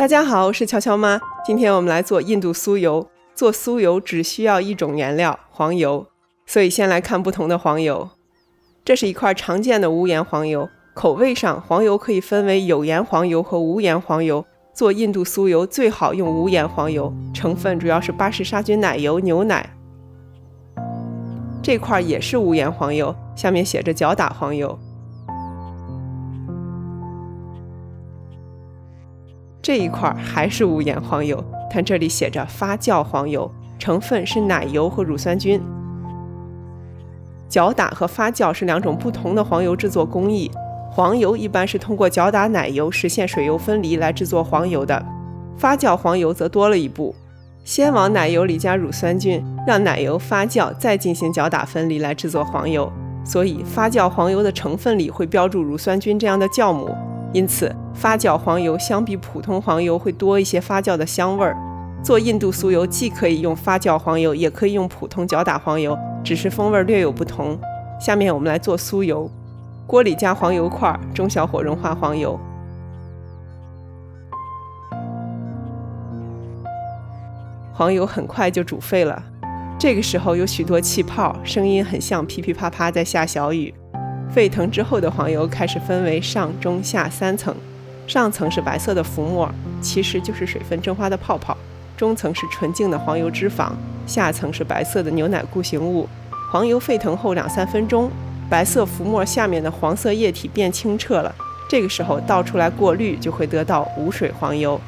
大家好，我是乔乔妈。今天我们来做印度酥油。做酥油只需要一种原料，黄油。所以先来看不同的黄油。这是一块常见的无盐黄油。口味上，黄油可以分为有盐黄油和无盐黄油。做印度酥油最好用无盐黄油，成分主要是巴氏杀菌奶油、牛奶。这块也是无盐黄油，下面写着角打黄油。这一块还是无盐黄油，但这里写着发酵黄油，成分是奶油和乳酸菌。角打和发酵是两种不同的黄油制作工艺。黄油一般是通过角打奶油实现水油分离来制作黄油的，发酵黄油则多了一步，先往奶油里加乳酸菌，让奶油发酵，再进行角打分离来制作黄油。所以发酵黄油的成分里会标注乳酸菌这样的酵母，因此发酵黄油相比普通黄油会多一些发酵的香味儿。做印度酥油既可以用发酵黄油，也可以用普通角打黄油，只是风味略有不同。下面我们来做酥油。锅里加黄油块，中小火融化黄油。黄油很快就煮沸了，这个时候有许多气泡，声音很像噼噼啪啪在下小雨。沸腾之后的黄油开始分为上、中、下三层，上层是白色的浮沫，其实就是水分蒸发的泡泡；中层是纯净的黄油脂肪，下层是白色的牛奶固形物。黄油沸腾后2-3分钟，白色浮沫下面的黄色液体变清澈了，这个时候倒出来过滤，就会得到无水黄油。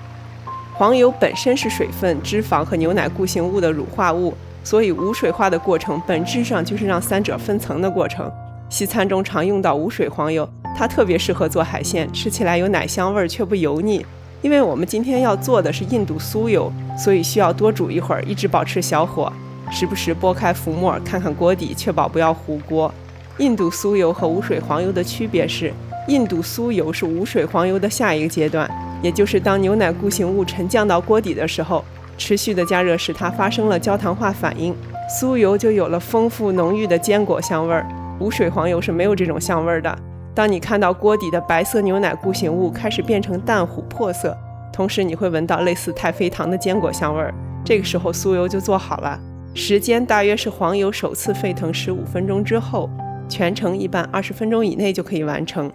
黄油本身是水分、脂肪和牛奶固形物的乳化物，所以无水化的过程本质上就是让三者分层的过程。西餐中常用到无水黄油，它特别适合做海鲜，吃起来有奶香味却不油腻。因为我们今天要做的是印度酥油，所以需要多煮一会儿，一直保持小火，时不时拨开浮沫看看锅底，确保不要糊锅。印度酥油和无水黄油的区别是，印度酥油是无水黄油的下一个阶段，也就是当牛奶固形物沉降到锅底的时候，持续的加热使它发生了焦糖化反应，酥油就有了丰富浓郁的坚果香味儿。无水黄油是没有这种香味的。当你看到锅底的白色牛奶固形物开始变成淡琥珀色，同时你会闻到类似太妃糖的坚果香味儿，这个时候酥油就做好了。时间大约是黄油首次沸腾15分钟之后，全程一般20分钟以内就可以完成。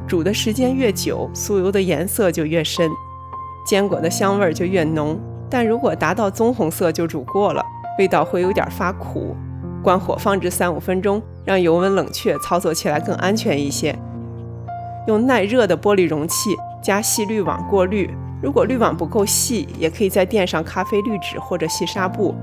煮的时间越久，酥油的颜色就越深，坚果的香味就越浓，但如果达到棕红色就煮过了，味道会有点发苦。关火放置3-5分钟，让油温冷却，操作起来更安全一些。用耐热的玻璃容器加细滤网过滤，如果滤网不够细，也可以再垫上咖啡滤纸或者细纱布。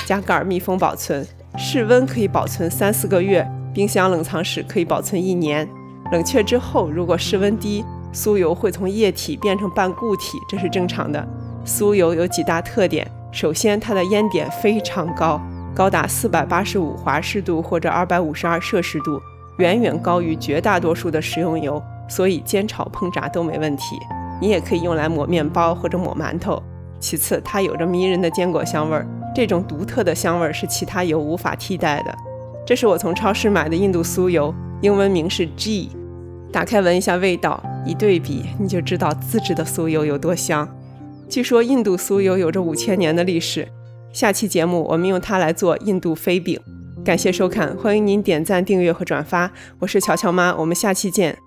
加盖密封保存，室温可以保存3-4个月，冰箱冷藏室可以保存1年。冷却之后，如果室温低，酥油会从液体变成半固体，这是正常的。酥油有几大特点，首先它的烟点非常高，高达485华氏度或者252摄氏度，远远高于绝大多数的食用油，所以煎炒烹炸都没问题。你也可以用来抹面包或者抹馒头。其次，它有着迷人的坚果香味，这种独特的香味是其他油无法替代的。这是我从超市买的印度酥油，英文名是 G。 打开闻一下味道，一对比你就知道自制的酥油有多香。据说印度酥油有着5000年的历史，下期节目我们用它来做印度飞饼。感谢收看，欢迎您点赞、订阅和转发。我是乔乔妈，我们下期见。